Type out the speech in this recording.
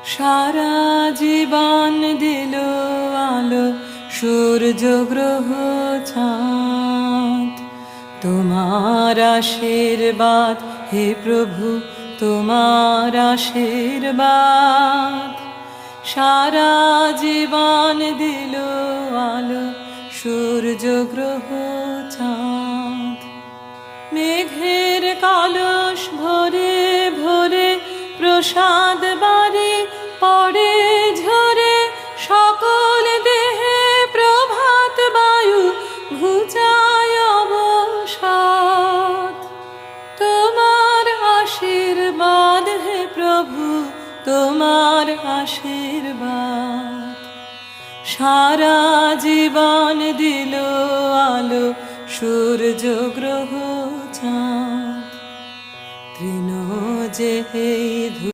সারা জীবন দিল আলো সূর্য গ্রহ চাঁদ, তোমার আশীর্বাদ হে প্রভু, তোমার আশীর্বাদ। সারা জীবন দিল আলো সূর্য গ্রহ চাঁদ। মেঘের কলস ভরে ভরে প্রসাদ বাড়ি পড়ে ঝরে, সকল দেহে প্রভাত বায়ু ঘুচায় অবসাদ। তোমার আশীর্বাদ হে প্রভু, তোমার আশীর্বাদ। সারা জীবন দিল আলো সূর্য গ্রহ চাঁদ। তৃণ যে